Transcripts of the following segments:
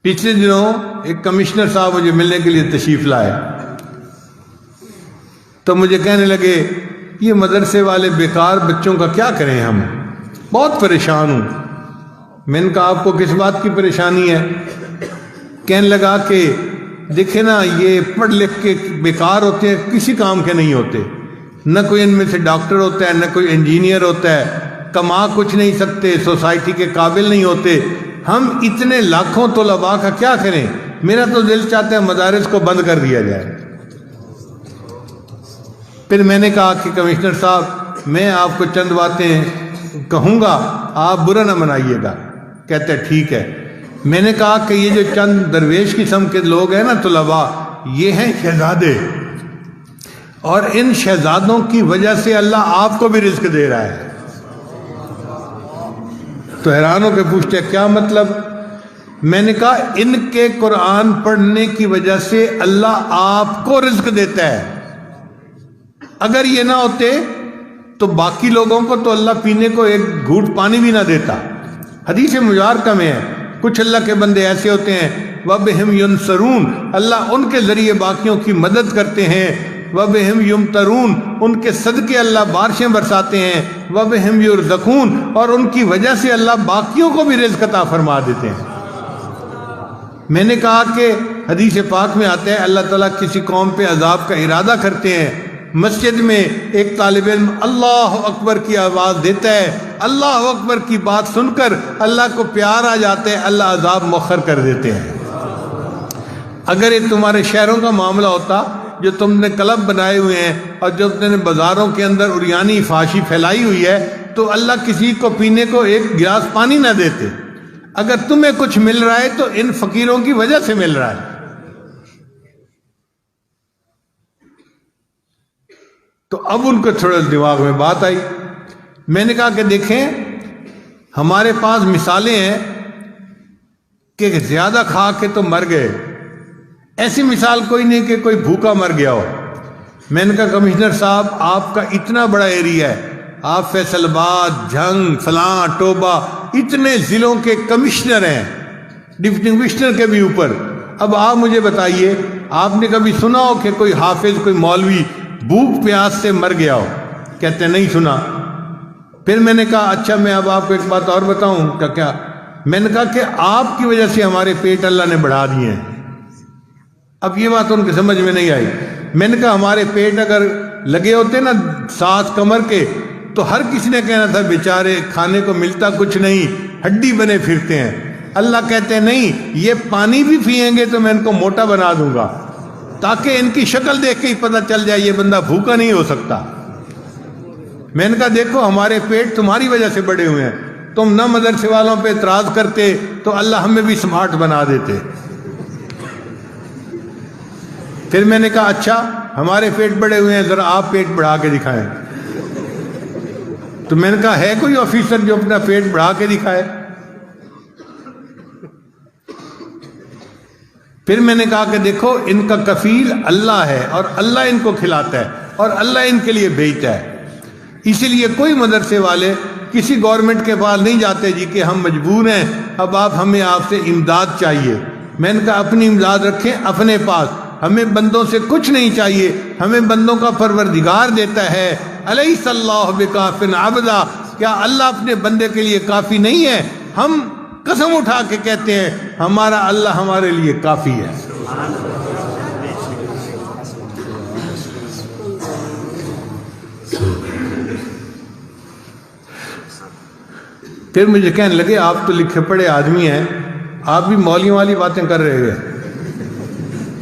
پچھلے دنوں ایک کمشنر صاحب مجھے ملنے کے لیے تشریف لائے، تو مجھے کہنے لگے یہ مدرسے والے بیکار بچوں کا کیا کریں، ہم بہت پریشان ہوں۔ میں نے کہا آپ کو کس بات کی پریشانی ہے؟ کہنے لگا کہ دیکھیں نا، یہ پڑھ لکھ کے بیکار ہوتے ہیں، کسی کام کے نہیں ہوتے، نہ کوئی ان میں سے ڈاکٹر ہوتا ہے، نہ کوئی انجینئر ہوتا ہے، کما کچھ نہیں سکتے، سوسائٹی کے قابل نہیں ہوتے، ہم اتنے لاکھوں طلباء کا کیا کریں؟ میرا تو دل چاہتا ہے مدارس کو بند کر دیا جائے۔ پھر میں نے کہا کہ کمشنر صاحب میں آپ کو چند باتیں کہوں گا، آپ برا نہ منائیے گا۔ کہتے ہیں ٹھیک ہے۔ میں نے کہا کہ یہ جو چند درویش قسم کے لوگ ہیں نا طلباء، یہ ہیں شہزادے، اور ان شہزادوں کی وجہ سے اللہ آپ کو بھی رزق دے رہا ہے۔ تو حیران ہو کے پوچھتے ہیں کیا مطلب؟ میں نے کہا ان کے قرآن پڑھنے کی وجہ سے اللہ آپ کو رزق دیتا ہے، اگر یہ نہ ہوتے تو باقی لوگوں کو تو اللہ پینے کو ایک گھونٹ پانی بھی نہ دیتا۔ حدیث مبارکہ میں ہے کچھ اللہ کے بندے ایسے ہوتے ہیں وَبِهِمْ يُنصَرُونَ، اللہ ان کے ذریعے باقیوں کی مدد کرتے ہیں، وَبِهِمْ يُمْطَرُونَ، ان کے صدقے اللہ بارشیں برساتے ہیں، وَبِهِمْ يُرْزَقُونَ، اور ان کی وجہ سے اللہ باقیوں کو بھی رزق عطا فرما دیتے ہیں۔ میں نے کہا کہ حدیث پاک میں آتا ہے اللہ تعالیٰ کسی قوم پہ عذاب کا ارادہ کرتے ہیں، مسجد میں ایک طالب علم اللہ اکبر کی آواز دیتا ہے، اللہ اکبر کی بات سن کر اللہ کو پیار آ جاتا ہے، اللہ عذاب مؤخر کر دیتے ہیں۔ اگر یہ تمہارے شہروں کا معاملہ ہوتا جو تم نے کلب بنائے ہوئے ہیں اور جو تم نے بازاروں کے اندر عریانی فحاشی پھیلائی ہوئی ہے، تو اللہ کسی کو پینے کو ایک گلاس پانی نہ دیتے۔ اگر تمہیں کچھ مل رہا ہے تو ان فقیروں کی وجہ سے مل رہا ہے۔ تو اب ان کو تھوڑا دماغ میں بات آئی۔ میں نے کہا کہ دیکھیں ہمارے پاس مثالیں ہیں کہ زیادہ کھا کے تو مر گئے، ایسی مثال کوئی نہیں کہ کوئی بھوکا مر گیا ہو۔ میں نے کہا کمشنر صاحب آپ کا اتنا بڑا ایریا ہے، آپ فیصل آباد، جھنگ، فلاں، ٹوبہ، اتنے ضلعوں کے کمشنر ہیں، ڈپٹی کمشنر کے بھی اوپر۔ اب آپ مجھے بتائیے آپ نے کبھی سنا ہو کہ کوئی حافظ، کوئی مولوی بھوک پیاس سے مر گیا ہو؟ کہتے نہیں سنا۔ پھر میں نے کہا اچھا میں اب آپ کو ایک بات اور بتاؤں کیا؟ میں نے کہا کہ آپ کی وجہ سے ہمارے پیٹ اللہ نے بڑھا دیے ہیں۔ اب یہ بات ان کے سمجھ میں نہیں آئی۔ میں نے کہا ہمارے پیٹ اگر لگے ہوتے نا ساس کمر کے تو ہر کسی نے کہنا تھا بیچارے کھانے کو ملتا کچھ نہیں، ہڈی بنے پھرتے ہیں۔ اللہ کہتے ہیں نہیں، یہ پانی بھی پئیں گے تو میں ان کو موٹا بنا دوں گا، تاکہ ان کی شکل دیکھ کے ہی پتہ چل جائے یہ بندہ بھوکا نہیں ہو سکتا۔ میں نے کہا دیکھو ہمارے پیٹ تمہاری وجہ سے بڑے ہوئے ہیں، تم نہ مدرسے والوں پہ اعتراض کرتے تو اللہ ہمیں بھی سمارٹ بنا دیتے۔ پھر میں نے کہا اچھا ہمارے پیٹ بڑے ہوئے ہیں، ذرا آپ پیٹ بڑھا کے دکھائیں۔ تو میں نے کہا ہے کوئی آفیسر جو اپنا پیٹ بڑھا کے دکھائے؟ پھر میں نے کہا کہ دیکھو ان کا کفیل اللہ ہے اور اللہ ان کو کھلاتا ہے اور اللہ ان کے لیے بھیجتا ہے، اسی لیے کوئی مدرسے والے کسی گورنمنٹ کے پاس نہیں جاتے جی کہ ہم مجبور ہیں، اب ہمیں آپ سے امداد چاہیے۔ میں نے کہا اپنی امداد رکھیں اپنے پاس، ہمیں بندوں سے کچھ نہیں چاہیے، ہمیں بندوں کا پروردگار دیتا ہے۔ الیس اللہ بکاف عبدا، کیا اللہ اپنے بندے کے لیے کافی نہیں ہے؟ ہم قسم اٹھا کے کہتے ہیں ہمارا اللہ ہمارے لیے کافی ہے۔ پھر مجھے کہنے لگے آپ تو لکھے پڑھے آدمی ہیں، آپ بھی مولیوں والی باتیں کر رہے ہیں۔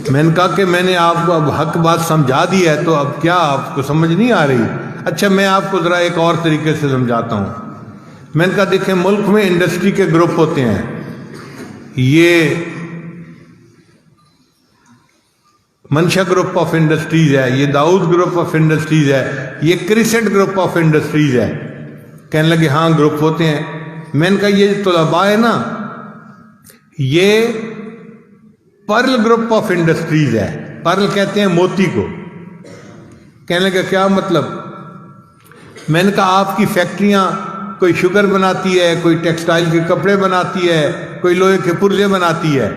میں نے کہا کہ میں نے آپ کو اب حق بات سمجھا دی ہے، تو اب کیا آپ کو سمجھ نہیں آ رہی؟ اچھا میں آپ کو ذرا ایک اور طریقے سے سمجھاتا ہوں۔ میں نے کہا دیکھیں ملک میں انڈسٹری کے گروپ ہوتے ہیں، یہ منشا گروپ آف انڈسٹریز ہے، یہ داؤد گروپ آف انڈسٹریز ہے، یہ کرسٹ گروپ آف انڈسٹریز ہے۔ کہنے لگے ہاں گروپ ہوتے ہیں۔ میں نے کہا یہ طلباء ہے نا، یہ پرل گروپ آف انڈسٹریز ہے، پرل کہتے ہیں موتی کو۔ کہنے لگے کیا مطلب؟ میں نے کہا آپ کی فیکٹریاں کوئی شوگر بناتی ہے، کوئی ٹیکسٹائل کے کپڑے بناتی ہے، کوئی لوہے کے پرزے بناتی ہے،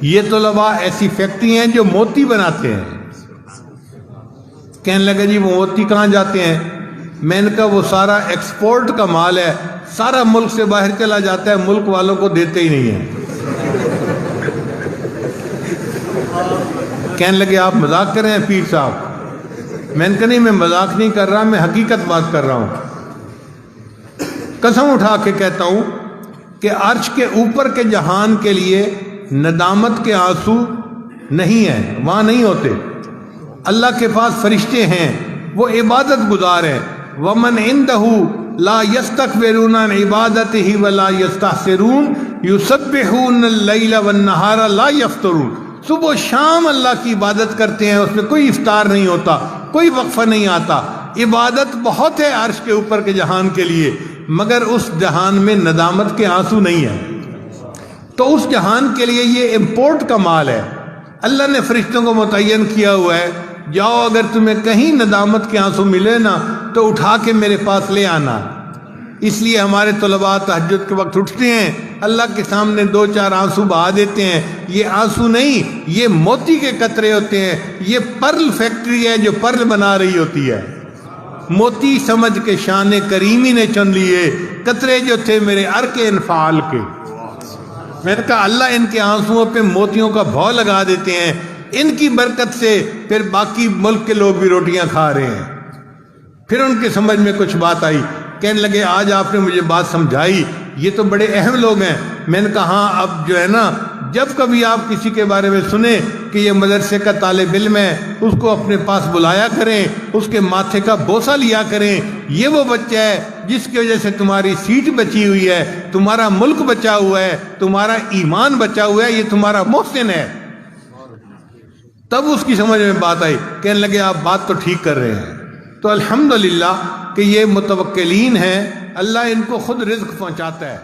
یہ طلباء ایسی فیکٹری ہیں جو موتی بناتے ہیں. کہنے لگا جی وہ موتی کہاں جاتے ہیں؟ میں نے کہا وہ سارا ایکسپورٹ کا مال ہے، سارا ملک سے باہر چلا جاتا ہے، ملک والوں کو دیتے ہی نہیں ہیں. کہنے لگے آپ مذاق کر رہے ہیں پیر صاحب. میں نے کہا نہیں، میں مذاق نہیں کر رہا، میں حقیقت بات کر رہا ہوں. قسم اٹھا کے کہتا ہوں کہ عرش کے اوپر کے جہان کے لیے ندامت کے آنسو نہیں ہیں، وہاں نہیں ہوتے. اللہ کے پاس فرشتے ہیں، وہ عبادت گزار ہیں. ومن عنده لا يستكبرون عن عبادته ولا يستحسرون يسبحون الليل والنهار لا يفترون. صبح و شام اللہ کی عبادت کرتے ہیں، اس میں کوئی افطار نہیں ہوتا، کوئی وقفہ نہیں آتا. عبادت بہت ہے عرش کے اوپر کے جہان کے لیے، مگر اس جہان میں ندامت کے آنسو نہیں ہیں. تو اس جہان کے لیے یہ امپورٹ کا مال ہے. اللہ نے فرشتوں کو متعین کیا ہوا ہے، جاؤ اگر تمہیں کہیں ندامت کے آنسو ملے نا تو اٹھا کے میرے پاس لے آنا. اس لیے ہمارے طلباء تہجد کے وقت اٹھتے ہیں، اللہ کے سامنے 2-4 آنسو بہا دیتے ہیں. یہ آنسو نہیں، یہ موتی کے قطرے ہوتے ہیں. یہ پرل فیکٹری ہے جو پرل بنا رہی ہوتی ہے. موتی سمجھ کے شان کریمی نے چن لیے، قطرے جو تھے میرے عرق انفعال کے. میں نے کہا اللہ ان کے آنسوؤں پہ موتیوں کا بھاؤ لگا دیتے ہیں، ان کی برکت سے پھر باقی ملک کے لوگ بھی روٹیاں کھا رہے ہیں. پھر ان کے سمجھ میں کچھ بات آئی، کہنے لگے آج آپ نے مجھے بات سمجھائی، یہ تو بڑے اہم لوگ ہیں. میں نے کہا ہاں، اب جو ہے نا جب کبھی آپ کسی کے بارے میں سنیں کہ یہ مدرسے کا طالب علم ہے، اس کو اپنے پاس بلایا کریں، اس کے ماتھے کا بوسہ لیا کریں. یہ وہ بچہ ہے جس کی وجہ سے تمہاری سیٹ بچی ہوئی ہے، تمہارا ملک بچا ہوا ہے، تمہارا ایمان بچا ہوا ہے، یہ تمہارا محسن ہے. تب اس کی سمجھ میں بات آئی، کہنے لگے آپ بات تو ٹھیک کر رہے ہیں. تو الحمدللہ کہ یہ متوکلین ہیں، اللہ ان کو خود رزق پہنچاتا ہے.